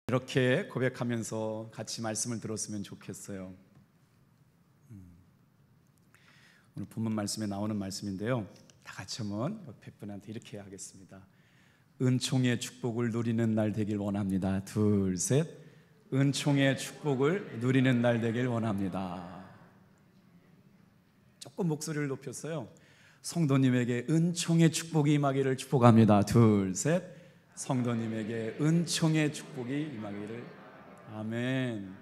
이렇게 고백하면서 같이 말씀을 들었으면 좋겠어요. 오늘 본문 말씀에 나오는 말씀인데요, 다 같이 한번 옆에 분한테 이렇게 하겠습니다. 은총의 축복을 누리는 날 되길 원합니다. 둘, 셋. 은총의 축복을 누리는 날 되길 원합니다. 조금 목소리를 높였어요. 성도님에게 은총의 축복이 임하기를 축복합니다. 둘, 셋. 성도님에게 은총의 축복이 임하기를. 아멘.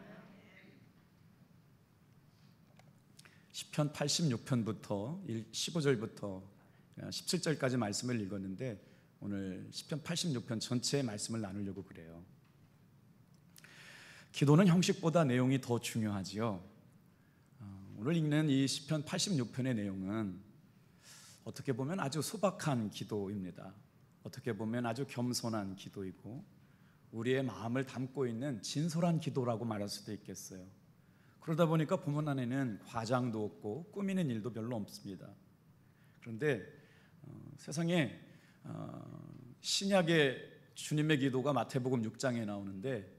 시편 86편부터 15절부터 17절까지 말씀을 읽었는데, 오늘 시편 86편 전체의 말씀을 나누려고 그래요. 기도는 형식보다 내용이 더 중요하지요. 오늘 읽는 이 시편 86편의 내용은 어떻게 보면 아주 소박한 기도입니다. 어떻게 보면 아주 겸손한 기도이고, 우리의 마음을 담고 있는 진솔한 기도라고 말할 수도 있겠어요. 그러다 보니까 본문 안에는 과장도 없고 꾸미는 일도 별로 없습니다. 그런데 세상에 신약의 주님의 기도가 마태복음 6장에 나오는데,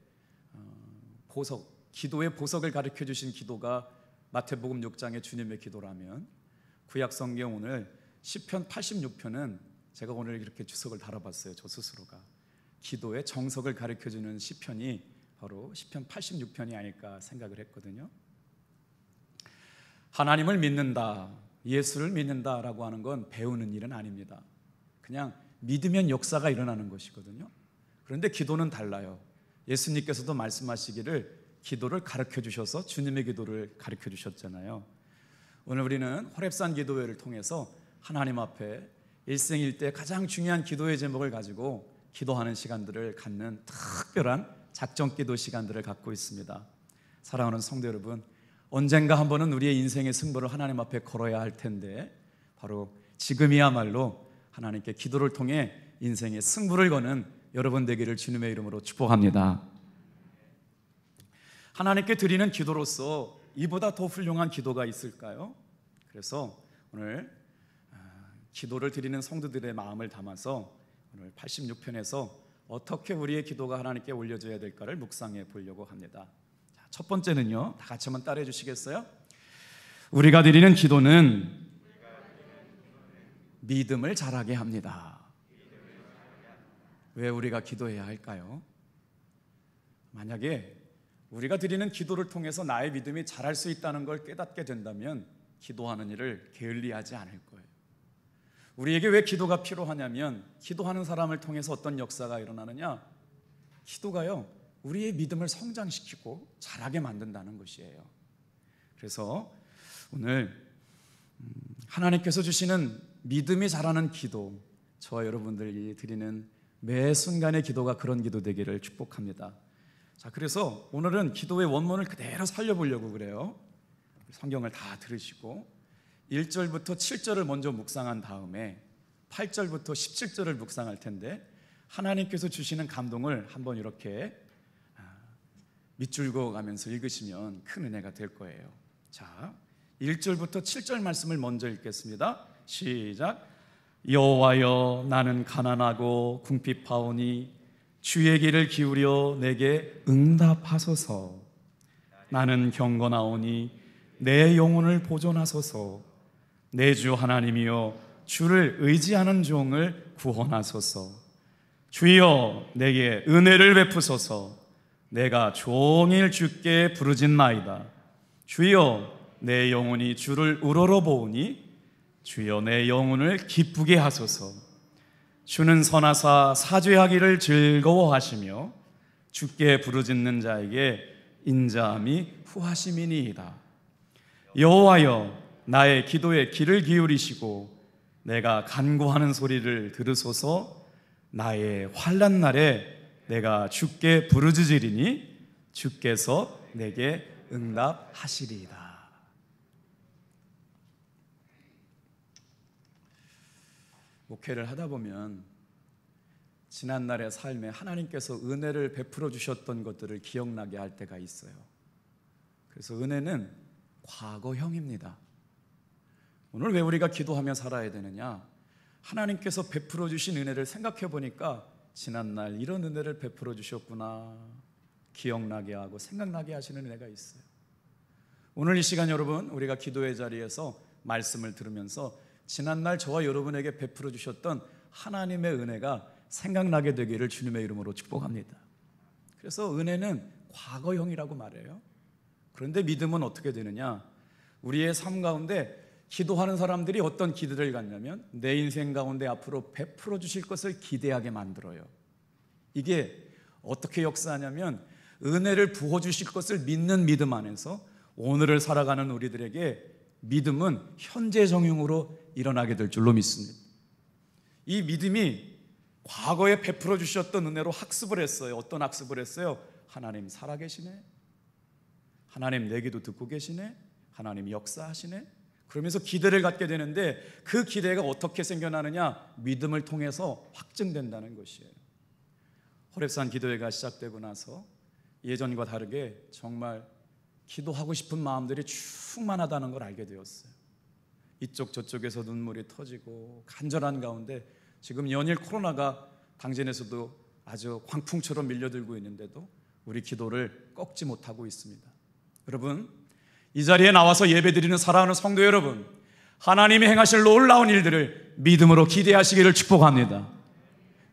기도의 보석을 가르쳐 주신 기도가 마태복음 6장의 주님의 기도라면, 구약 성경 오늘 시편 86편은 제가 오늘 이렇게 주석을 달아봤어요. 저 스스로가 기도의 정석을 가르쳐 주는 시편이 바로 시편 86편이 아닐까 생각을 했거든요. 하나님을 믿는다, 예수를 믿는다라고 하는 건 배우는 일은 아닙니다. 그냥 믿으면 역사가 일어나는 것이거든요. 그런데 기도는 달라요. 예수님께서도 말씀하시기를 기도를 가르쳐 주셔서 주님의 기도를 가르쳐 주셨잖아요. 오늘 우리는 호렙산 기도회를 통해서 하나님 앞에 일생일대 가장 중요한 기도의 제목을 가지고 기도하는 시간들을 갖는 특별한 작정 기도 시간들을 갖고 있습니다. 사랑하는 성도 여러분, 언젠가 한 번은 우리의 인생의 승부를 하나님 앞에 걸어야 할 텐데, 바로 지금이야말로 하나님께 기도를 통해 인생의 승부를 거는 여러분 되기를 주님의 이름으로 축복합니다. 하나님께 드리는 기도로서 이보다 더 훌륭한 기도가 있을까요? 그래서 오늘 기도를 드리는 성도들의 마음을 담아서 오늘 86편에서 어떻게 우리의 기도가 하나님께 올려져야 될까를 묵상해 보려고 합니다. 첫 번째는요, 다 같이 한번 따라해 주시겠어요? 우리가 드리는 기도는 믿음을 자라게 합니다. 왜 우리가 기도해야 할까요? 만약에 우리가 드리는 기도를 통해서 나의 믿음이 자랄 수 있다는 걸 깨닫게 된다면 기도하는 일을 게을리하지 않을 거예요. 우리에게 왜 기도가 필요하냐면, 기도하는 사람을 통해서 어떤 역사가 일어나느냐? 기도가요, 우리의 믿음을 성장시키고 자라게 만든다는 것이에요. 그래서 오늘 하나님께서 주시는 믿음이 자라는 기도, 저와 여러분들이 드리는 매 순간의 기도가 그런 기도 되기를 축복합니다. 자, 그래서 오늘은 기도의 원문을 그대로 살려보려고 그래요. 성경을 다 들으시고 1절부터 7절을 먼저 묵상한 다음에 8절부터 17절을 묵상할 텐데, 하나님께서 주시는 감동을 한번 이렇게 밑줄 그어가면서 읽으시면 큰 은혜가 될 거예요. 자, 1절부터 7절 말씀을 먼저 읽겠습니다. 시작. 여호와여, 나는 가난하고 궁핍하오니 주의 귀를 기울여 내게 응답하소서. 나는 경건하오니 내 영혼을 보존하소서. 내 주 하나님이여, 주를 의지하는 종을 구원하소서. 주여, 내게 은혜를 베푸소서. 내가 종일 주께 부르짖나이다. 주여, 내 영혼이 주를 우러러보오니 주여, 내 영혼을 기쁘게 하소서. 주는 선하사 사죄하기를 즐거워하시며 주께 부르짖는 자에게 인자함이 후하심이니이다. 여호와여, 나의 기도에 귀를 기울이시고 내가 간구하는 소리를 들으소서. 나의 환난 날에 내가 주께 부르짖으리니 주께서 내게 응답하시리이다. 목회를 하다 보면 지난날의 삶에 하나님께서 은혜를 베풀어 주셨던 것들을 기억나게 할 때가 있어요. 그래서 은혜는 과거형입니다. 오늘 왜 우리가 기도하며 살아야 되느냐? 하나님께서 베풀어 주신 은혜를 생각해 보니까 지난날 이런 은혜를 베풀어 주셨구나, 기억나게 하고 생각나게 하시는 은혜가 있어요. 오늘 이 시간 여러분, 우리가 기도의 자리에서 말씀을 들으면서 지난날 저와 여러분에게 베풀어 주셨던 하나님의 은혜가 생각나게 되기를 주님의 이름으로 축복합니다. 그래서 은혜는 과거형이라고 말해요. 그런데 믿음은 어떻게 되느냐? 우리의 삶 가운데 기도하는 사람들이 어떤 기대를 갖냐면 내 인생 가운데 앞으로 베풀어 주실 것을 기대하게 만들어요. 이게 어떻게 역사하냐면 은혜를 부어 주실 것을 믿는 믿음 안에서 오늘을 살아가는 우리들에게 믿음은 현재 정용으로 일어나게 될 줄로 믿습니다. 이 믿음이 과거에 베풀어 주셨던 은혜로 학습을 했어요. 어떤 학습을 했어요? 하나님 살아계시네, 하나님 내 기도 듣고 계시네, 하나님 역사하시네. 그러면서 기대를 갖게 되는데 그 기대가 어떻게 생겨나느냐? 믿음을 통해서 확증된다는 것이에요. 호렙산 기도회가 시작되고 나서 예전과 다르게 정말 기도하고 싶은 마음들이 충만하다는 걸 알게 되었어요. 이쪽 저쪽에서 눈물이 터지고 간절한 가운데 지금 연일 코로나가 당진에서도 아주 광풍처럼 밀려들고 있는데도 우리 기도를 꺾지 못하고 있습니다. 여러분, 이 자리에 나와서 예배드리는 사랑하는 성도 여러분, 하나님이 행하실 놀라운 일들을 믿음으로 기대하시기를 축복합니다.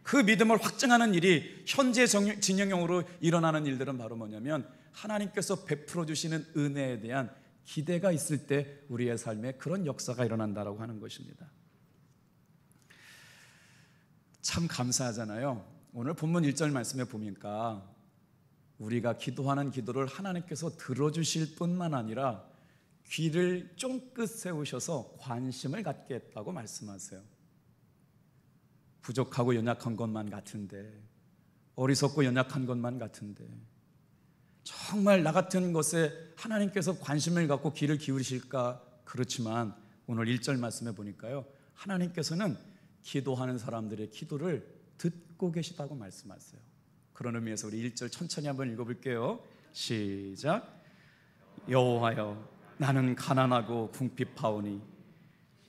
그 믿음을 확증하는 일이 현재 진영형으로 일어나는 일들은 바로 뭐냐면 하나님께서 베풀어 주시는 은혜에 대한 기대가 있을 때 우리의 삶에 그런 역사가 일어난다라고 하는 것입니다. 참 감사하잖아요. 오늘 본문 1절 말씀에 보니까 우리가 기도하는 기도를 하나님께서 들어주실 뿐만 아니라 귀를 쫑긋 세우셔서 관심을 갖게 했다고 말씀하세요. 부족하고 연약한 것만 같은데, 어리석고 연약한 것만 같은데 정말 나 같은 것에 하나님께서 관심을 갖고 귀를 기울이실까? 그렇지만 오늘 1절 말씀에 보니까요, 하나님께서는 기도하는 사람들의 기도를 듣고 계시다고 말씀하세요. 그런 의미에서 우리 1절 천천히 한번 읽어볼게요. 시작. 여호와여, 나는 가난하고 궁핍하오니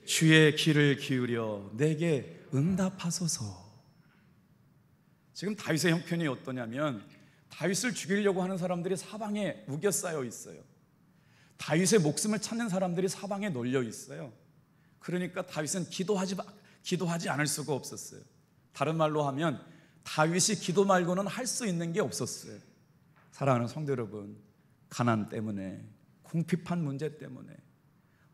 주의 귀를 기울여 내게 응답하소서. 지금 다윗의 형편이 어떠냐면 다윗을 죽이려고 하는 사람들이 사방에 우겨싸여 있어요. 다윗의 목숨을 찾는 사람들이 사방에 널려 있어요. 그러니까 다윗은 기도하지 않을 수가 없었어요. 다른 말로 하면 다윗이 기도 말고는 할 수 있는 게 없었어요. 사랑하는 성도 여러분, 가난 때문에, 궁핍한 문제 때문에,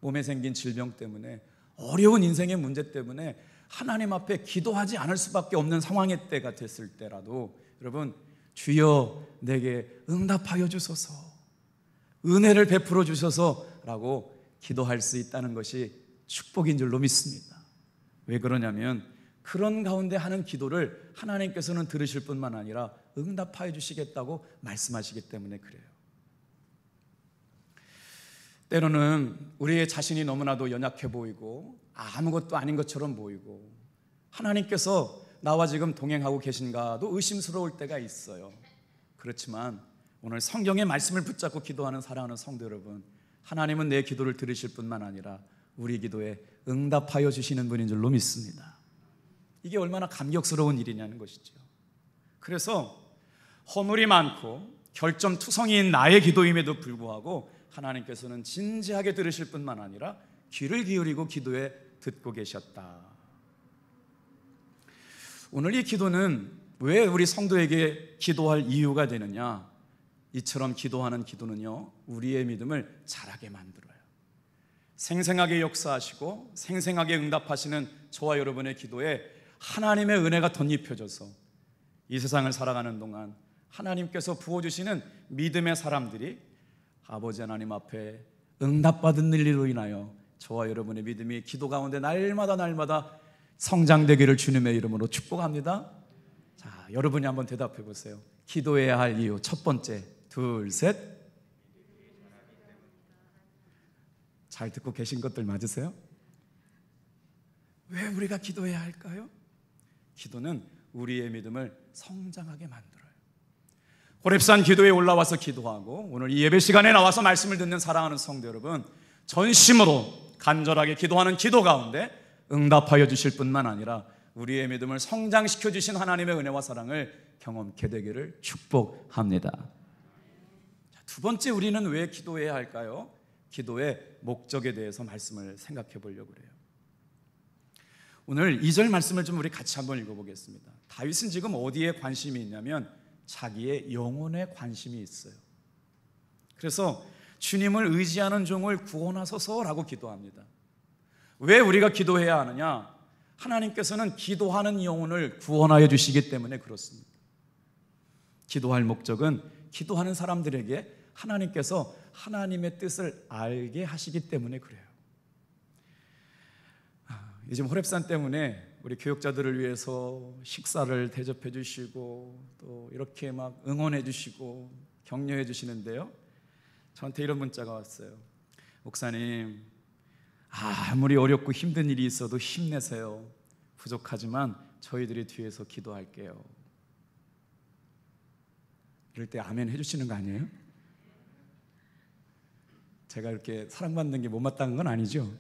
몸에 생긴 질병 때문에, 어려운 인생의 문제 때문에 하나님 앞에 기도하지 않을 수밖에 없는 상황의 때가 됐을 때라도 여러분, 주여 내게 응답하여 주소서, 은혜를 베풀어 주소서라고 기도할 수 있다는 것이 축복인 줄로 믿습니다. 왜 그러냐면 그런 가운데 하는 기도를 하나님께서는 들으실 뿐만 아니라 응답하여 주시겠다고 말씀하시기 때문에 그래요. 때로는 우리의 자신이 너무나도 연약해 보이고 아무것도 아닌 것처럼 보이고 하나님께서 나와 지금 동행하고 계신가도 의심스러울 때가 있어요. 그렇지만 오늘 성경의 말씀을 붙잡고 기도하는 사랑하는 성도 여러분, 하나님은 내 기도를 들으실 뿐만 아니라 우리 기도에 응답하여 주시는 분인 줄로 믿습니다. 이게 얼마나 감격스러운 일이냐는 것이죠. 그래서 허물이 많고 결점투성이인 나의 기도임에도 불구하고 하나님께서는 진지하게 들으실 뿐만 아니라 귀를 기울이고 기도에 듣고 계셨다. 오늘 이 기도는 왜 우리 성도에게 기도할 이유가 되느냐? 이처럼 기도하는 기도는요, 우리의 믿음을 자라게 만들어요. 생생하게 역사하시고 생생하게 응답하시는 저와 여러분의 기도에 하나님의 은혜가 덧입혀져서 이 세상을 살아가는 동안 하나님께서 부어주시는 믿음의 사람들이 아버지 하나님 앞에 응답받은 일로 인하여 저와 여러분의 믿음이 기도 가운데 날마다 성장되기를 주님의 이름으로 축복합니다. 자, 여러분이 한번 대답해 보세요. 기도해야 할 이유 첫 번째, 둘, 셋. 잘 듣고 계신 것들 맞으세요? 왜 우리가 기도해야 할까요? 기도는 우리의 믿음을 성장하게 만들어요. 호렙산 기도에 올라와서 기도하고 오늘 이 예배 시간에 나와서 말씀을 듣는 사랑하는 성도 여러분, 전심으로 간절하게 기도하는 기도 가운데 응답하여 주실 뿐만 아니라 우리의 믿음을 성장시켜 주신 하나님의 은혜와 사랑을 경험케 되기를 축복합니다. 두 번째, 우리는 왜 기도해야 할까요? 기도의 목적에 대해서 말씀을 생각해 보려고 그래요. 오늘 2절 말씀을 좀 우리 같이 한번 읽어보겠습니다. 다윗은 지금 어디에 관심이 있냐면 자기의 영혼에 관심이 있어요. 그래서 주님을 의지하는 종을 구원하소서라고 기도합니다. 왜 우리가 기도해야 하느냐? 하나님께서는 기도하는 영혼을 구원하여 주시기 때문에 그렇습니다. 기도할 목적은 기도하는 사람들에게 하나님께서 하나님의 뜻을 알게 하시기 때문에 그래요. 요즘 호렙산 때문에 우리 교역자들을 위해서 식사를 대접해 주시고 또 이렇게 막 응원해 주시고 격려해 주시는데요, 저한테 이런 문자가 왔어요. 목사님, 아무리 어렵고 힘든 일이 있어도 힘내세요. 부족하지만 저희들이 뒤에서 기도할게요. 이럴 때 아멘 해주시는 거 아니에요? 제가 이렇게 사랑받는 게 못마땅한 건 아니죠?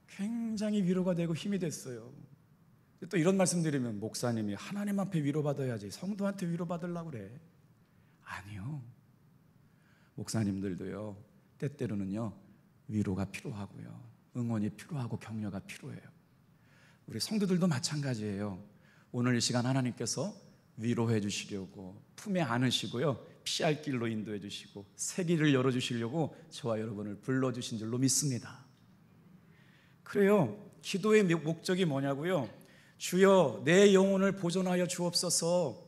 굉장히 위로가 되고 힘이 됐어요. 또 이런 말씀 드리면, 목사님이 하나님 앞에 위로받아야지 성도한테 위로받으려고 그래. 아니요, 목사님들도요 때때로는요 위로가 필요하고요, 응원이 필요하고 격려가 필요해요. 우리 성도들도 마찬가지예요. 오늘 이 시간 하나님께서 위로해 주시려고 품에 안으시고요, 피할 길로 인도해 주시고 새 길을 열어주시려고 저와 여러분을 불러주신 줄로 믿습니다. 그래요, 기도의 목적이 뭐냐고요? 주여 내 영혼을 보존하여 주옵소서,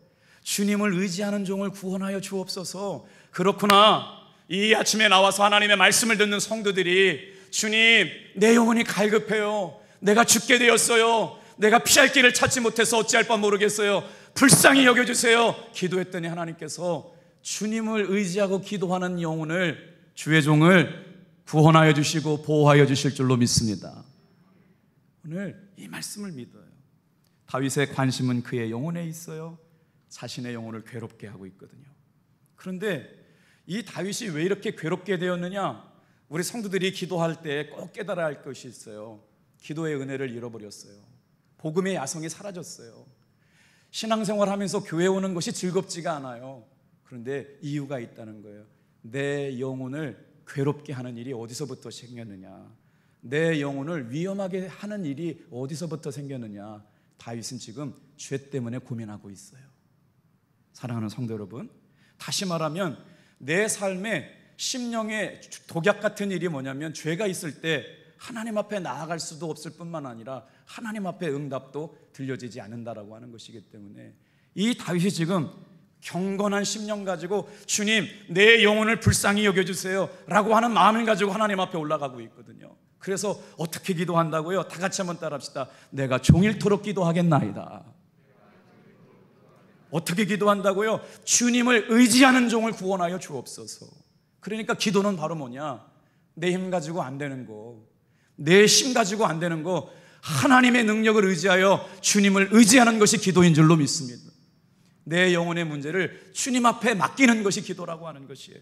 주님을 의지하는 종을 구원하여 주옵소서. 그렇구나, 이 아침에 나와서 하나님의 말씀을 듣는 성도들이 주님, 내 영혼이 갈급해요, 내가 죽게 되었어요, 내가 피할 길을 찾지 못해서 어찌할 바 모르겠어요, 불쌍히 여겨주세요. 기도했더니 하나님께서 주님을 의지하고 기도하는 영혼을, 주의 종을 구원하여 주시고 보호하여 주실 줄로 믿습니다. 오늘 이 말씀을 믿어요. 다윗의 관심은 그의 영혼에 있어요. 자신의 영혼을 괴롭게 하고 있거든요. 그런데 이 다윗이 왜 이렇게 괴롭게 되었느냐? 우리 성도들이 기도할 때 꼭 깨달아야 할 것이 있어요. 기도의 은혜를 잃어버렸어요. 복음의 야성이 사라졌어요. 신앙생활하면서 교회 오는 것이 즐겁지가 않아요. 그런데 이유가 있다는 거예요. 내 영혼을 괴롭게 하는 일이 어디서부터 생겼느냐? 내 영혼을 위험하게 하는 일이 어디서부터 생겼느냐? 다윗은 지금 죄 때문에 고민하고 있어요. 사랑하는 성도 여러분, 다시 말하면 내 삶에 심령의 독약 같은 일이 뭐냐면, 죄가 있을 때 하나님 앞에 나아갈 수도 없을 뿐만 아니라 하나님 앞에 응답도 들려지지 않는다라고 하는 것이기 때문에 이 다윗이 지금 경건한 심령 가지고 주님, 내 영혼을 불쌍히 여겨주세요 라고 하는 마음을 가지고 하나님 앞에 올라가고 있거든요. 그래서 어떻게 기도한다고요? 다 같이 한번 따라합시다. 내가 종일토록 기도하겠나이다. 어떻게 기도한다고요? 주님을 의지하는 종을 구원하여 주옵소서. 그러니까 기도는 바로 뭐냐? 내 힘 가지고 안 되는 거, 내 힘 가지고 안 되는 거, 하나님의 능력을 의지하여 주님을 의지하는 것이 기도인 줄로 믿습니다. 내 영혼의 문제를 주님 앞에 맡기는 것이 기도라고 하는 것이에요.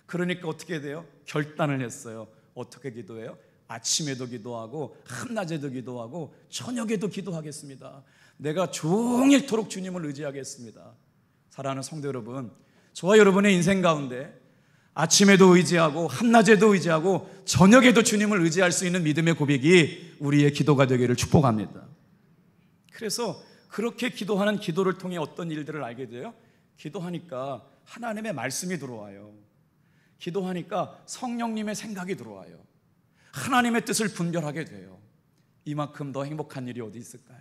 그러니까 어떻게 돼요? 결단을 했어요. 어떻게 기도해요? 아침에도 기도하고 한낮에도 기도하고 저녁에도 기도하겠습니다. 내가 종일토록 주님을 의지하겠습니다. 사랑하는 성도 여러분, 저와 여러분의 인생 가운데 아침에도 의지하고 한낮에도 의지하고 저녁에도 주님을 의지할 수 있는 믿음의 고백이 우리의 기도가 되기를 축복합니다. 그래서 그렇게 기도하는 기도를 통해 어떤 일들을 알게 돼요? 기도하니까 하나님의 말씀이 들어와요. 기도하니까 성령님의 생각이 들어와요. 하나님의 뜻을 분별하게 돼요. 이만큼 더 행복한 일이 어디 있을까요?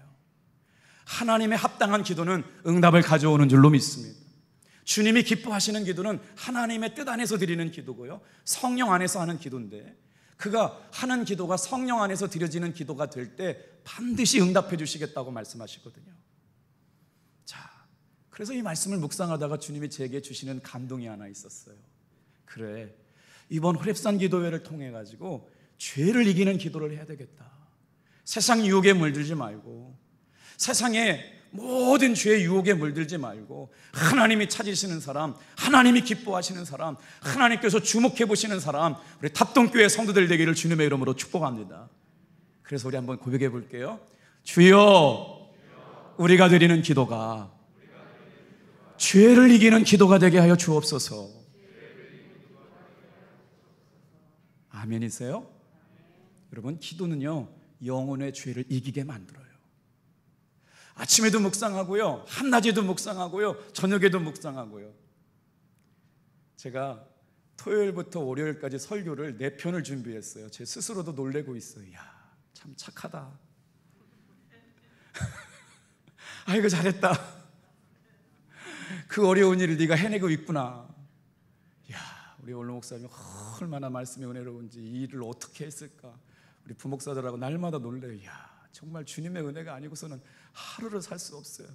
하나님의 합당한 기도는 응답을 가져오는 줄로 믿습니다. 주님이 기뻐하시는 기도는 하나님의 뜻 안에서 드리는 기도고요, 성령 안에서 하는 기도인데, 그가 하는 기도가 성령 안에서 드려지는 기도가 될 때 반드시 응답해 주시겠다고 말씀하시거든요. 자, 그래서 이 말씀을 묵상하다가 주님이 제게 주시는 감동이 하나 있었어요. 그래, 이번 호렙산 기도회를 통해 가지고 죄를 이기는 기도를 해야 되겠다. 세상 유혹에 물들지 말고, 세상에 모든 죄의 유혹에 물들지 말고, 하나님이 찾으시는 사람, 하나님이 기뻐하시는 사람, 하나님께서 주목해 보시는 사람, 우리 탑동교회 성도들 되기를 주님의 이름으로 축복합니다. 그래서 우리 한번 고백해 볼게요. 주여, 우리가 드리는 기도가 죄를 이기는 기도가 되게 하여 주옵소서. 아멘이세요? 여러분, 기도는요 영혼의 죄를 이기게 만들어요. 아침에도 묵상하고요, 한낮에도 묵상하고요, 저녁에도 묵상하고요. 제가 토요일부터 월요일까지 설교를 4편을 준비했어요. 제 스스로도 놀래고 있어요. 이야, 참 착하다. 아이고 잘했다. 그 어려운 일을 네가 해내고 있구나. 이야, 우리 원로 목사님 얼마나 말씀이 은혜로운지, 이 일을 어떻게 했을까. 우리 부목사들하고 날마다 놀래요. 이야, 정말 주님의 은혜가 아니고서는 하루를 살 수 없어요.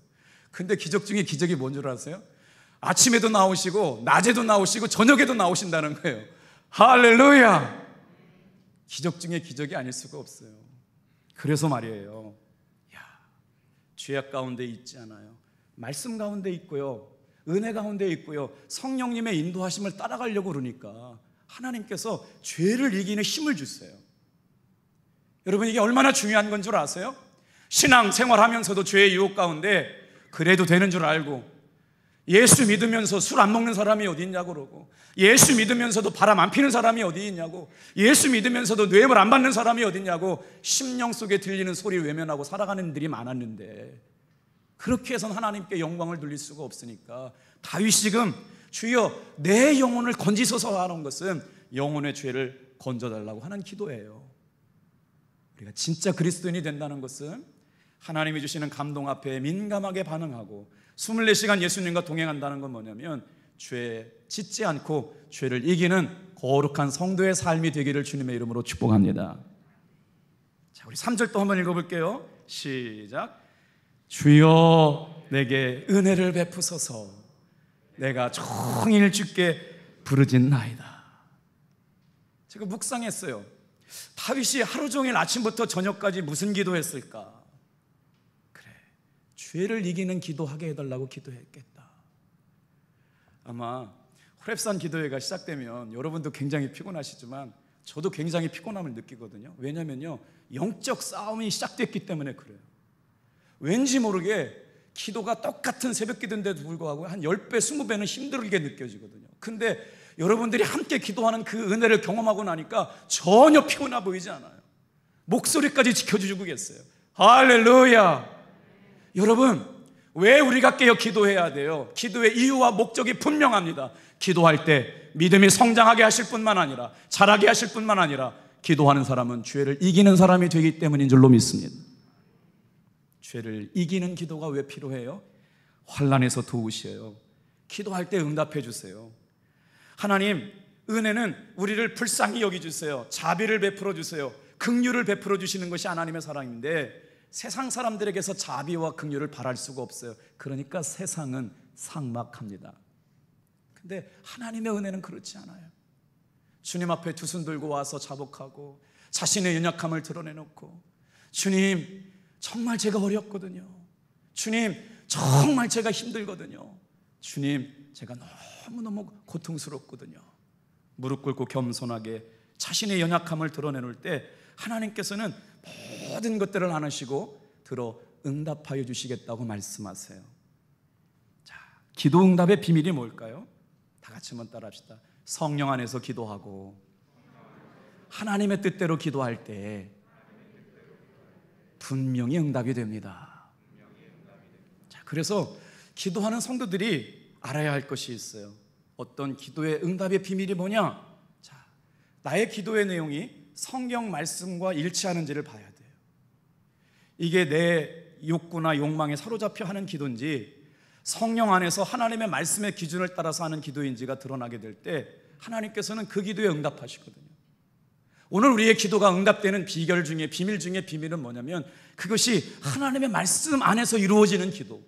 근데 기적 중에 기적이 뭔 줄 아세요? 아침에도 나오시고 낮에도 나오시고 저녁에도 나오신다는 거예요. 할렐루야. 기적 중에 기적이 아닐 수가 없어요. 그래서 말이에요, 죄악 가운데 있지 않아요. 말씀 가운데 있고요, 은혜 가운데 있고요, 성령님의 인도하심을 따라가려고 그러니까 하나님께서 죄를 이기는 힘을 주세요. 여러분, 이게 얼마나 중요한 건 줄 아세요? 신앙생활하면서도 죄의 유혹 가운데 그래도 되는 줄 알고, 예수 믿으면서 술 안 먹는 사람이 어디 있냐고 그러고, 예수 믿으면서도 바람 안 피는 사람이 어디 있냐고, 예수 믿으면서도 뇌물 안 받는 사람이 어디 있냐고 심령 속에 들리는 소리 외면하고 살아가는 일들이 많았는데, 그렇게 해서는 하나님께 영광을 돌릴 수가 없으니까 다윗이 지금 주여 내 영혼을 건지소서 하는 것은 영혼의 죄를 건져달라고 하는 기도예요. 우리가 진짜 그리스도인이 된다는 것은 하나님이 주시는 감동 앞에 민감하게 반응하고 24시간 예수님과 동행한다는 건 뭐냐면 죄에 짓지 않고 죄를 이기는 거룩한 성도의 삶이 되기를 주님의 이름으로 축복합니다. 자, 우리 3절 또 한번 읽어볼게요. 시작. 주여 내게 은혜를 베푸소서, 내가 종일 주께 부르짖나이다. 제가 묵상했어요. 다윗이 하루 종일 아침부터 저녁까지 무슨 기도했을까? 그래, 죄를 이기는 기도하게 해달라고 기도했겠다. 아마 호렙산 기도회가 시작되면 여러분도 굉장히 피곤하시지만 저도 굉장히 피곤함을 느끼거든요. 왜냐면요, 영적 싸움이 시작됐기 때문에 그래요. 왠지 모르게 기도가 똑같은 새벽 기도인데도 불구하고 한 10배, 20배는 힘들게 느껴지거든요. 근데 여러분들이 함께 기도하는 그 은혜를 경험하고 나니까 전혀 피곤해 보이지 않아요. 목소리까지 지켜주고 계세요. 할렐루야. 여러분, 왜 우리가 깨어 기도해야 돼요? 기도의 이유와 목적이 분명합니다. 기도할 때 믿음이 성장하게 하실 뿐만 아니라, 자라게 하실 뿐만 아니라, 기도하는 사람은 죄를 이기는 사람이 되기 때문인 줄로 믿습니다. 죄를 이기는 기도가 왜 필요해요? 환난에서 도우셔요. 기도할 때 응답해 주세요. 하나님, 은혜는 우리를 불쌍히 여기주세요. 자비를 베풀어 주세요. 긍휼을 베풀어 주시는 것이 하나님의 사랑인데, 세상 사람들에게서 자비와 긍휼을 바랄 수가 없어요. 그러니까 세상은 삭막합니다. 근데 하나님의 은혜는 그렇지 않아요. 주님 앞에 두 손 들고 와서 자복하고 자신의 연약함을 드러내놓고, 주님 정말 제가 어렵거든요. 주님 정말 제가 힘들거든요. 주님 제가 너무너무 고통스럽거든요. 무릎 꿇고 겸손하게 자신의 연약함을 드러내놓을 때 하나님께서는 모든 것들을 안 하시고 들어 응답하여 주시겠다고 말씀하세요. 자, 기도 응답의 비밀이 뭘까요? 다 같이 한번 따라합시다. 성령 안에서 기도하고 하나님의 뜻대로 기도할 때 분명히 응답이 됩니다. 자, 그래서 기도하는 성도들이 알아야 할 것이 있어요. 어떤 기도의 응답의 비밀이 뭐냐? 자, 나의 기도의 내용이 성경 말씀과 일치하는지를 봐야 돼요. 이게 내 욕구나 욕망에 사로잡혀 하는 기도인지, 성령 안에서 하나님의 말씀의 기준을 따라서 하는 기도인지가 드러나게 될 때 하나님께서는 그 기도에 응답하시거든요. 오늘 우리의 기도가 응답되는 비결 중에, 비밀 중에 비밀은 뭐냐면, 그것이 하나님의 말씀 안에서 이루어지는 기도.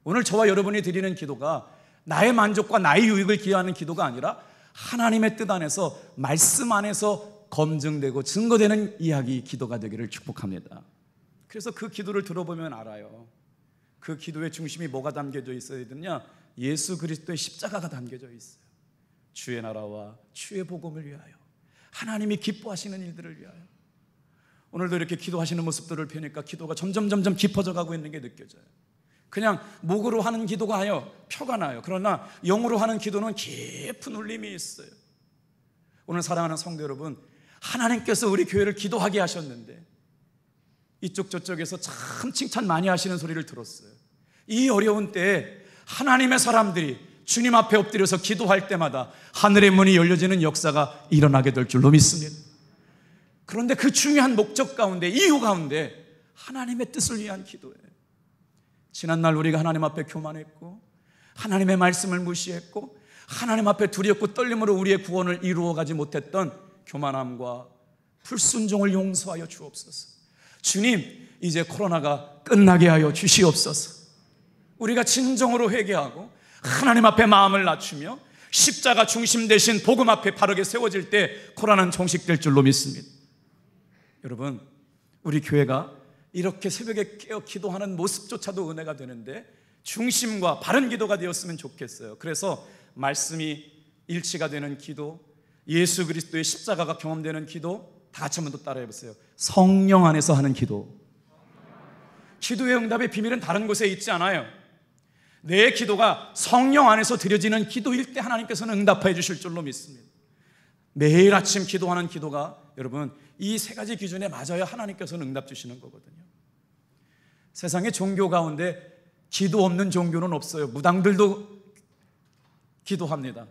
오늘 저와 여러분이 드리는 기도가 나의 만족과 나의 유익을 기여하는 기도가 아니라 하나님의 뜻 안에서, 말씀 안에서 검증되고 증거되는 이야기, 기도가 되기를 축복합니다. 그래서 그 기도를 들어보면 알아요. 그 기도의 중심이 뭐가 담겨져 있어야 되느냐? 예수 그리스도의 십자가가 담겨져 있어요. 주의 나라와 주의 복음을 위하여, 하나님이 기뻐하시는 일들을 위하여. 오늘도 이렇게 기도하시는 모습들을 보니까 기도가 점점 깊어져 가고 있는 게 느껴져요. 그냥 목으로 하는 기도가 아니요 표가 나요. 그러나 영으로 하는 기도는 깊은 울림이 있어요. 오늘 사랑하는 성도 여러분, 하나님께서 우리 교회를 기도하게 하셨는데 이쪽 저쪽에서 참 칭찬 많이 하시는 소리를 들었어요. 이 어려운 때에 하나님의 사람들이 주님 앞에 엎드려서 기도할 때마다 하늘의 문이 열려지는 역사가 일어나게 될 줄로 믿습니다. 그런데 그 중요한 목적 가운데, 이유 가운데 하나님의 뜻을 위한 기도예요. 지난날 우리가 하나님 앞에 교만했고 하나님의 말씀을 무시했고 하나님 앞에 두렵고 떨림으로 우리의 구원을 이루어가지 못했던 교만함과 불순종을 용서하여 주옵소서. 주님, 이제 코로나가 끝나게 하여 주시옵소서. 우리가 진정으로 회개하고 하나님 앞에 마음을 낮추며 십자가 중심 대신 복음 앞에 바르게 세워질 때 코로나는 종식될 줄로 믿습니다. 여러분, 우리 교회가 이렇게 새벽에 깨어 기도하는 모습조차도 은혜가 되는데 중심과 바른 기도가 되었으면 좋겠어요. 그래서 말씀이 일치가 되는 기도, 예수 그리스도의 십자가가 경험되는 기도, 다 같이 한번 더 따라해 보세요. 성령 안에서 하는 기도. 기도의 응답의 비밀은 다른 곳에 있지 않아요. 내 기도가 성령 안에서 드려지는 기도일 때 하나님께서는 응답해 주실 줄로 믿습니다. 매일 아침 기도하는 기도가 여러분 이 세 가지 기준에 맞아야 하나님께서는 응답 주시는 거거든요. 세상의 종교 가운데 기도 없는 종교는 없어요. 무당들도 기도합니다.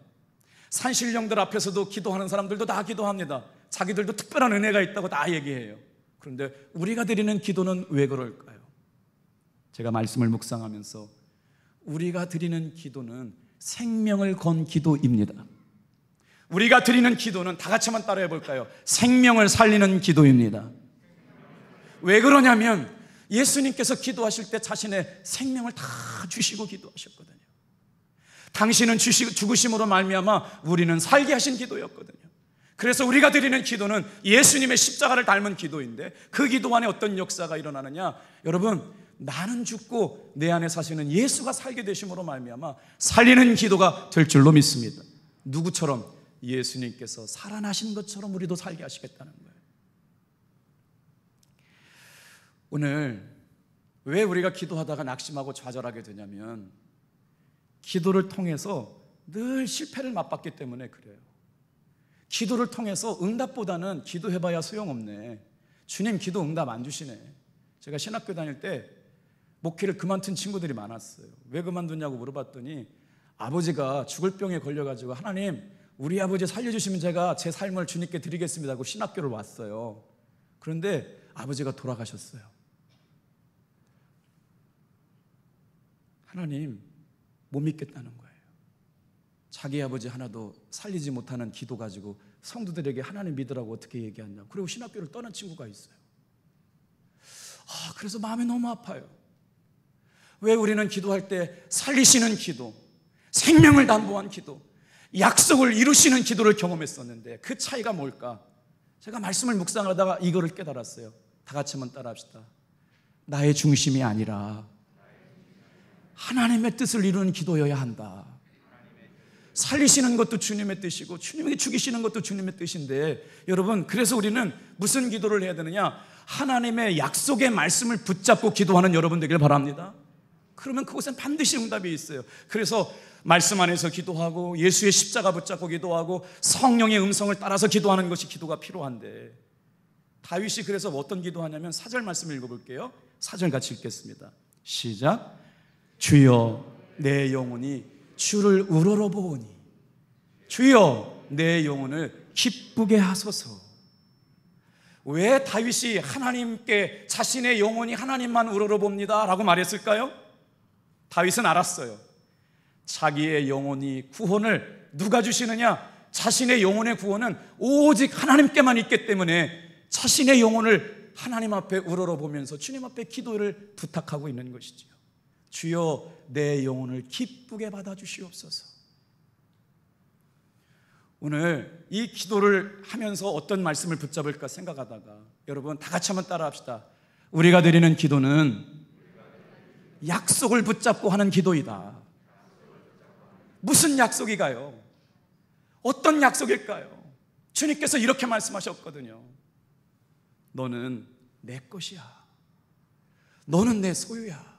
산신령들 앞에서도 기도하는 사람들도 다 기도합니다. 자기들도 특별한 은혜가 있다고 다 얘기해요. 그런데 우리가 드리는 기도는 왜 그럴까요? 제가 말씀을 묵상하면서 우리가 드리는 기도는 생명을 건 기도입니다. 우리가 드리는 기도는 다 같이 한번 따라해 볼까요? 생명을 살리는 기도입니다. 왜 그러냐면 예수님께서 기도하실 때 자신의 생명을 다 주시고 기도하셨거든요. 당신은 죽으심으로 말미암아 우리는 살게 하신 기도였거든요. 그래서 우리가 드리는 기도는 예수님의 십자가를 닮은 기도인데 그 기도 안에 어떤 역사가 일어나느냐? 여러분, 나는 죽고 내 안에 사시는 예수가 살게 되심으로 말미암아 살리는 기도가 될 줄로 믿습니다. 누구처럼? 예수님께서 살아나신 것처럼 우리도 살게 하시겠다는 거예요. 오늘 왜 우리가 기도하다가 낙심하고 좌절하게 되냐면 기도를 통해서 늘 실패를 맛봤기 때문에 그래요. 기도를 통해서 응답보다는 기도해봐야 소용없네, 주님 기도 응답 안 주시네. 제가 신학교 다닐 때 목회를 그만둔 친구들이 많았어요. 왜 그만두냐고 물어봤더니 아버지가 죽을 병에 걸려가지고 하나님 우리 아버지 살려주시면 제가 제 삶을 주님께 드리겠습니다 하고 신학교를 왔어요. 그런데 아버지가 돌아가셨어요. 하나님 못 믿겠다는 거예요. 자기 아버지 하나도 살리지 못하는 기도 가지고 성도들에게 하나님 믿으라고 어떻게 얘기하냐고. 그리고 신학교를 떠난 친구가 있어요. 그래서 마음이 너무 아파요. 왜 우리는 기도할 때 살리시는 기도, 생명을 담보한 기도, 약속을 이루시는 기도를 경험했었는데 그 차이가 뭘까? 제가 말씀을 묵상하다가 이거를 깨달았어요. 다 같이 한번 따라합시다. 나의 중심이 아니라 하나님의 뜻을 이루는 기도여야 한다. 살리시는 것도 주님의 뜻이고 주님이 죽이시는 것도 주님의 뜻인데 여러분, 그래서 우리는 무슨 기도를 해야 되느냐? 하나님의 약속의 말씀을 붙잡고 기도하는 여러분 되길 바랍니다. 그러면 그곳엔 반드시 응답이 있어요. 그래서 말씀 안에서 기도하고 예수의 십자가 붙잡고 기도하고 성령의 음성을 따라서 기도하는 것이 기도가 필요한데 다윗이 그래서 어떤 기도하냐면 4절 말씀을 읽어볼게요. 4절 같이 읽겠습니다. 시작. 주여 내 영혼이 주를 우러러보니 주여 내 영혼을 기쁘게 하소서. 왜 다윗이 하나님께 자신의 영혼이 하나님만 우러러봅니다 라고 말했을까요? 다윗은 알았어요. 자기의 영혼이 구원을 누가 주시느냐? 자신의 영혼의 구원은 오직 하나님께만 있기 때문에 자신의 영혼을 하나님 앞에 우러러보면서 주님 앞에 기도를 부탁하고 있는 것이지요. 주여 내 영혼을 기쁘게 받아주시옵소서. 오늘 이 기도를 하면서 어떤 말씀을 붙잡을까 생각하다가 여러분 다 같이 한번 따라합시다. 우리가 드리는 기도는 약속을 붙잡고 하는 기도이다. 무슨 약속이가요? 어떤 약속일까요? 주님께서 이렇게 말씀하셨거든요. 너는 내 것이야. 너는 내 소유야.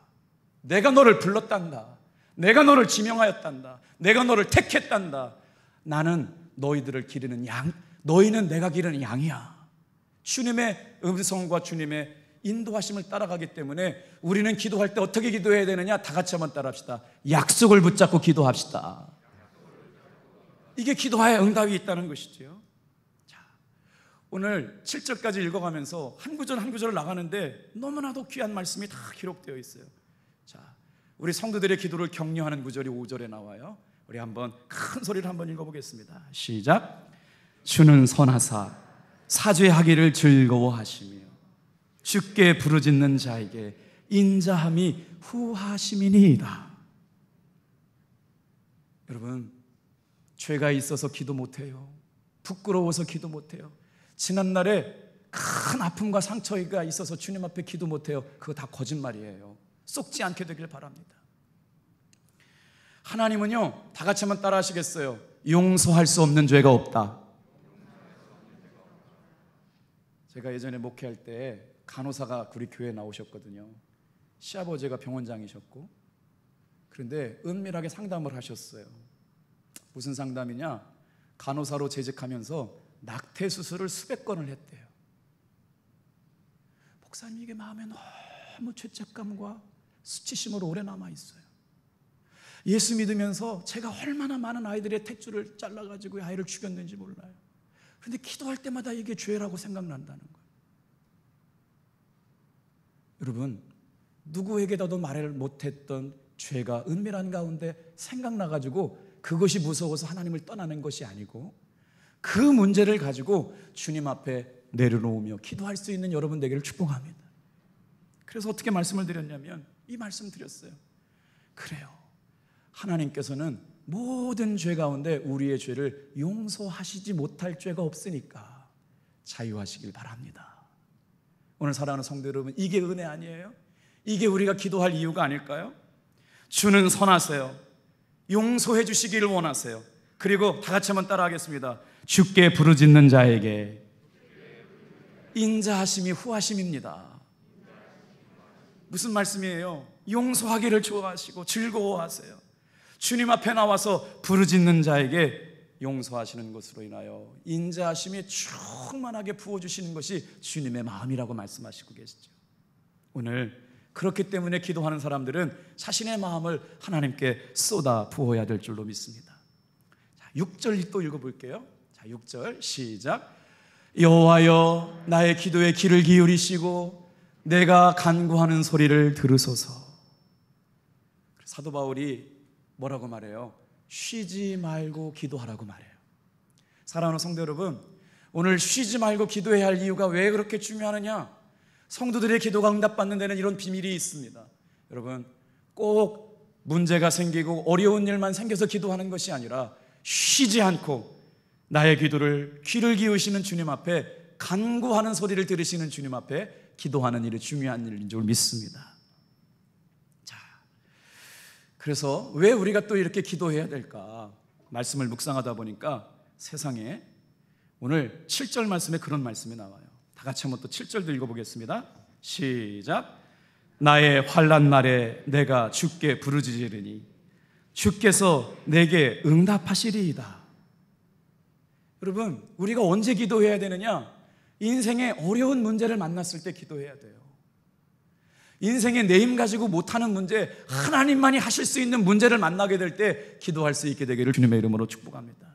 내가 너를 불렀단다. 내가 너를 지명하였단다. 내가 너를 택했단다. 나는 너희들을 기르는 양, 너희는 내가 기르는 양이야. 주님의 음성과 주님의 인도하심을 따라가기 때문에 우리는 기도할 때 어떻게 기도해야 되느냐? 다 같이 한번 따라합시다. 약속을 붙잡고 기도합시다. 이게 기도하에 응답이 있다는 것이죠. 자, 오늘 7절까지 읽어가면서 한 구절 한 구절을 나가는데 너무나도 귀한 말씀이 다 기록되어 있어요. 자, 우리 성도들의 기도를 격려하는 구절이 5절에 나와요. 우리 한번 큰 소리를 한번 읽어보겠습니다. 시작. 주는 선하사 사죄하기를 즐거워하시며 주께 부르짖는 자에게 인자함이 후하심이니이다. 여러분, 죄가 있어서 기도 못해요. 부끄러워서 기도 못해요. 지난날에 큰 아픔과 상처가 있어서 주님 앞에 기도 못해요. 그거 다 거짓말이에요. 썩지 않게 되길 바랍니다. 하나님은요, 다 같이 한번 따라 하시겠어요? 용서할 수 없는 죄가 없다. 제가 예전에 목회할 때 간호사가 우리 교회에 나오셨거든요. 시아버지가 병원장이셨고, 그런데 은밀하게 상담을 하셨어요. 무슨 상담이냐? 간호사로 재직하면서 낙태 수술을 수백 건을 했대요. 목사님, 이게 마음에 너무 죄책감과 수치심으로 오래 남아있어요. 예수 믿으면서 제가 얼마나 많은 아이들의 탯줄을 잘라가지고 아이를 죽였는지 몰라요. 그런데 기도할 때마다 이게 죄라고 생각난다는 거예요. 여러분, 누구에게도 말을 못했던 죄가 은밀한 가운데 생각나가지고 그것이 무서워서 하나님을 떠나는 것이 아니고 그 문제를 가지고 주님 앞에 내려놓으며 기도할 수 있는 여러분 되기를 축복합니다. 그래서 어떻게 말씀을 드렸냐면 이 말씀 드렸어요. 그래요, 하나님께서는 모든 죄 가운데 우리의 죄를 용서하시지 못할 죄가 없으니까 자유하시길 바랍니다. 오늘 사랑하는 성도 여러분, 이게 은혜 아니에요? 이게 우리가 기도할 이유가 아닐까요? 주는 선하세요. 용서해 주시기를 원하세요. 그리고 다 같이 한번 따라하겠습니다. 주께 부르짖는 자에게 인자하심이 후하심입니다. 무슨 말씀이에요? 용서하기를 좋아하시고 즐거워하세요. 주님 앞에 나와서 부르짖는 자에게 용서하시는 것으로 인하여 인자하심이 충만하게 부어주시는 것이 주님의 마음이라고 말씀하시고 계시죠. 오늘 그렇기 때문에 기도하는 사람들은 자신의 마음을 하나님께 쏟아 부어야 될 줄로 믿습니다. 자, 6절 또 읽어볼게요. 자, 6절 시작. 여호와여, 나의 기도에 귀를 기울이시고 내가 간구하는 소리를 들으소서. 사도 바울이 뭐라고 말해요? 쉬지 말고 기도하라고 말해요. 사랑하는 성도 여러분, 오늘 쉬지 말고 기도해야 할 이유가 왜 그렇게 중요하느냐? 성도들의 기도가 응답받는 데는 이런 비밀이 있습니다. 여러분, 꼭 문제가 생기고 어려운 일만 생겨서 기도하는 것이 아니라 쉬지 않고 나의 기도를 귀를 기울이시는 주님 앞에 간구하는 소리를 들으시는 주님 앞에 기도하는 일이 중요한 일인 줄 믿습니다. 자, 그래서 왜 우리가 또 이렇게 기도해야 될까? 말씀을 묵상하다 보니까 세상에 오늘 7절 말씀에 그런 말씀이 나와요. 다 같이 한번 또 7절도 읽어보겠습니다. 시작. 나의 환난 날에 내가 주께 부르짖으리니 주께서 내게 응답하시리이다. 여러분, 우리가 언제 기도해야 되느냐? 인생의 어려운 문제를 만났을 때 기도해야 돼요. 인생의 내 힘 가지고 못하는 문제, 하나님만이 하실 수 있는 문제를 만나게 될 때 기도할 수 있게 되기를 주님의 이름으로 축복합니다.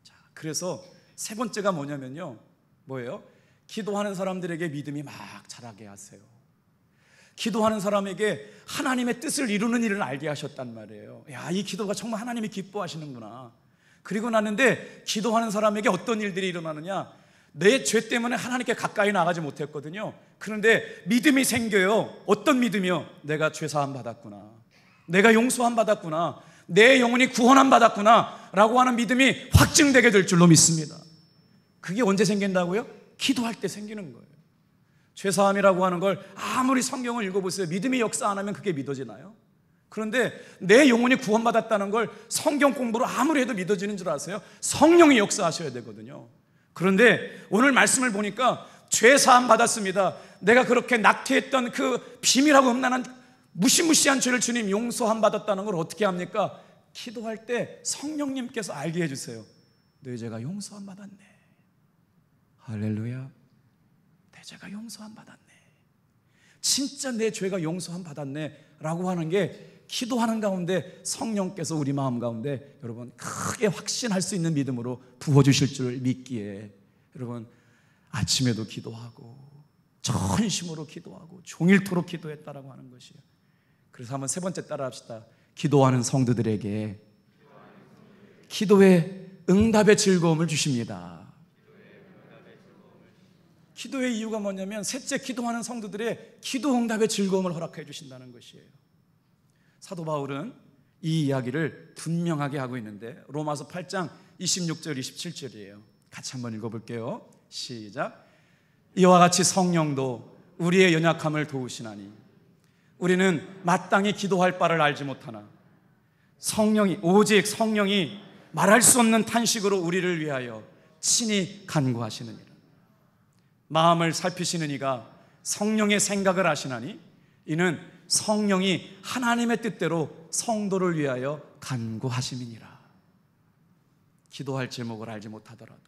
자, 그래서 세 번째가 뭐냐면요, 뭐예요? 기도하는 사람들에게 믿음이 막 자라게 하세요. 기도하는 사람에게 하나님의 뜻을 이루는 일을 알게 하셨단 말이에요. 야, 이 기도가 정말 하나님이 기뻐하시는구나. 그리고 나는데 기도하는 사람에게 어떤 일들이 일어나느냐? 내 죄 때문에 하나님께 가까이 나가지 못했거든요. 그런데 믿음이 생겨요. 어떤 믿음이요? 내가 죄사함 받았구나, 내가 용서함 받았구나, 내 영혼이 구원함 받았구나 라고 하는 믿음이 확증되게 될 줄로 믿습니다. 그게 언제 생긴다고요? 기도할 때 생기는 거예요. 죄사함이라고 하는 걸 아무리 성경을 읽어보세요. 믿음이 역사 안 하면 그게 믿어지나요? 그런데 내 영혼이 구원받았다는 걸 성경 공부로 아무리 해도 믿어지는 줄 아세요? 성령이 역사하셔야 되거든요. 그런데 오늘 말씀을 보니까 죄사함 받았습니다. 내가 그렇게 낙태했던 그 비밀하고 음란한 무시무시한 죄를 주님 용서함 받았다는 걸 어떻게 합니까? 기도할 때 성령님께서 알게 해주세요. 내 죄가 용서함 받았네. 할렐루야. 내 죄가 용서함 받았네. 진짜 내 죄가 용서함 받았네 라고 하는 게 기도하는 가운데 성령께서 우리 마음 가운데 여러분 크게 확신할 수 있는 믿음으로 부어주실 줄 믿기에 여러분 아침에도 기도하고 전심으로 기도하고 종일토록 기도했다라고 하는 것이에요. 그래서 한번 세 번째 따라 합시다. 기도하는 성도들에게 기도의 응답의 즐거움을 주십니다. 기도의 이유가 뭐냐면 셋째, 기도하는 성도들의 기도 응답의 즐거움을 허락해 주신다는 것이에요. 사도 바울은 이 이야기를 분명하게 하고 있는데 로마서 8장 26절 27절이에요. 같이 한번 읽어볼게요. 시작. 이와 같이 성령도 우리의 연약함을 도우시나니 우리는 마땅히 기도할 바를 알지 못하나 오직 성령이 말할 수 없는 탄식으로 우리를 위하여 친히 간구하시느니라. 마음을 살피시는 이가 성령의 생각을 아시나니 이는 성령이 하나님의 뜻대로 성도를 위하여 간구하심이니라. 기도할 제목을 알지 못하더라도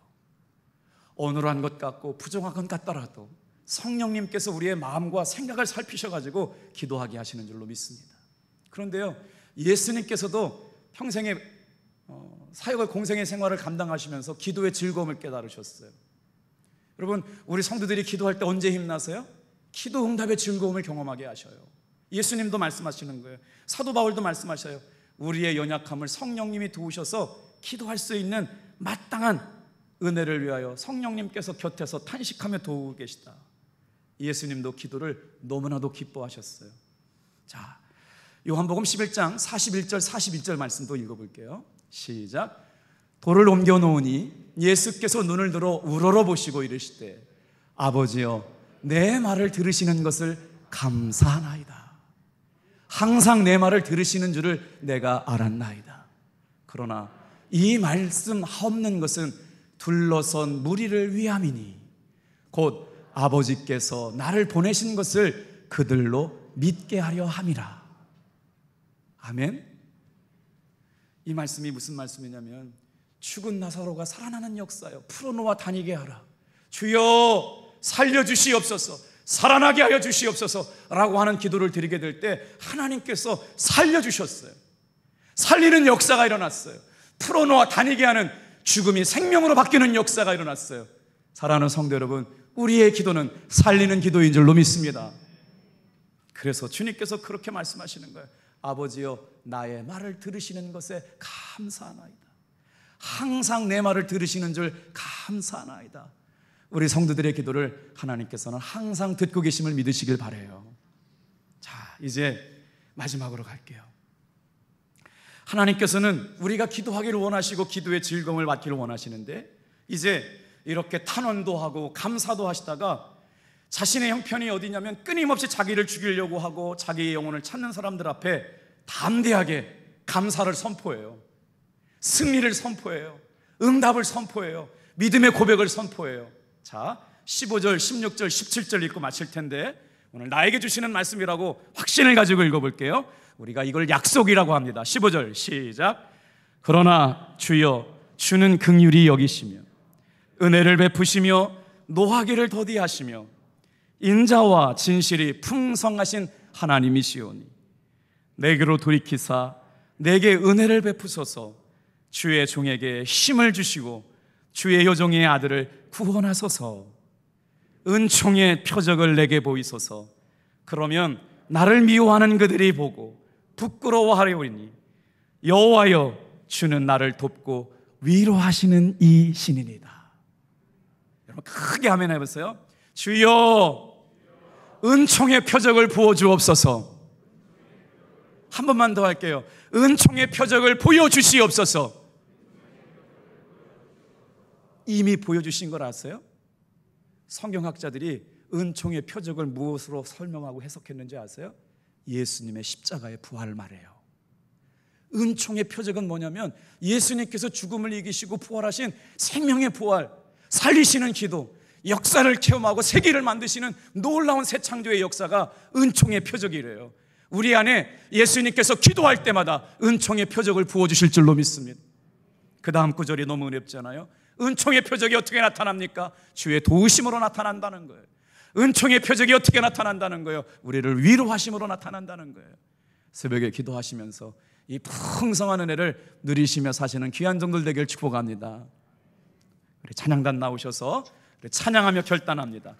어눌한 것 같고 부정한 것 같더라도 성령님께서 우리의 마음과 생각을 살피셔가지고 기도하게 하시는 줄로 믿습니다. 그런데요, 예수님께서도 평생의 사역을 공생의 생활을 감당하시면서 기도의 즐거움을 깨달으셨어요. 여러분, 우리 성도들이 기도할 때 언제 힘나세요? 기도 응답의 즐거움을 경험하게 하셔요. 예수님도 말씀하시는 거예요. 사도 바울도 말씀하셔요. 우리의 연약함을 성령님이 도우셔서 기도할 수 있는 마땅한 은혜를 위하여 성령님께서 곁에서 탄식하며 도우고 계시다. 예수님도 기도를 너무나도 기뻐하셨어요. 자, 요한복음 11장 41절 42절 말씀도 읽어볼게요. 시작. 돌을 옮겨 놓으니 예수께서 눈을 들어 우러러 보시고 이르시되 아버지여 내 말을 들으시는 것을 감사하나이다. 항상 내 말을 들으시는 줄을 내가 알았나이다. 그러나 이 말씀 하옵는 것은 둘러선 무리를 위함이니 곧 아버지께서 나를 보내신 것을 그들로 믿게 하려 함이라. 아멘. 이 말씀이 무슨 말씀이냐면 죽은 나사로가 살아나는 역사요. 풀어놓아 다니게 하라. 주여 살려주시옵소서, 살아나게 하여 주시옵소서 라고 하는 기도를 드리게 될 때 하나님께서 살려주셨어요. 살리는 역사가 일어났어요. 풀어놓아 다니게 하는 죽음이 생명으로 바뀌는 역사가 일어났어요. 사랑하는 성도 여러분, 우리의 기도는 살리는 기도인 줄로 믿습니다. 그래서 주님께서 그렇게 말씀하시는 거예요. 아버지여 나의 말을 들으시는 것에 감사하나이다. 항상 내 말을 들으시는 줄 감사하나이다. 우리 성도들의 기도를 하나님께서는 항상 듣고 계심을 믿으시길 바라요. 자, 이제 마지막으로 갈게요. 하나님께서는 우리가 기도하기를 원하시고 기도의 즐거움을 받기를 원하시는데 이제 이렇게 탄원도 하고 감사도 하시다가 자신의 형편이 어디냐면 끊임없이 자기를 죽이려고 하고 자기의 영혼을 찾는 사람들 앞에 담대하게 감사를 선포해요. 승리를 선포해요. 응답을 선포해요. 믿음의 고백을 선포해요. 자, 15절, 16절, 17절 읽고 마칠 텐데 오늘 나에게 주시는 말씀이라고 확신을 가지고 읽어볼게요. 우리가 이걸 약속이라고 합니다. 15절 시작. 그러나 주여 주는 긍휼히 여기시며 은혜를 베푸시며 노하기를 더디하시며 인자와 진실이 풍성하신 하나님이시오니 내게로 돌이키사 내게 은혜를 베푸소서. 주의 종에게 힘을 주시고 주의 여종의 아들을 구원하소서. 은총의 표적을 내게 보이소서. 그러면 나를 미워하는 그들이 보고 부끄러워하려니 여호와여 주는 나를 돕고 위로하시는 이 신이니이다. 여러분 크게 아멘 해보세요. 주여 은총의 표적을 부어주옵소서. 한 번만 더 할게요. 은총의 표적을 보여주시옵소서. 이미 보여주신 걸 아세요? 성경학자들이 은총의 표적을 무엇으로 설명하고 해석했는지 아세요? 예수님의 십자가의 부활을 말해요. 은총의 표적은 뭐냐면 예수님께서 죽음을 이기시고 부활하신 생명의 부활, 살리시는 기도, 역사를 체험하고 세계를 만드시는 놀라운 새 창조의 역사가 은총의 표적이래요. 우리 안에 예수님께서 기도할 때마다 은총의 표적을 부어주실 줄로 믿습니다. 그 다음 구절이 너무 어렵잖아요. 은총의 표적이 어떻게 나타납니까? 주의 도우심으로 나타난다는 거예요. 은총의 표적이 어떻게 나타난다는 거예요? 우리를 위로하심으로 나타난다는 거예요. 새벽에 기도하시면서 이 풍성한 은혜를 누리시며 사시는 귀한 종들 되길 축복합니다. 우리 찬양단 나오셔서 찬양하며 결단합니다.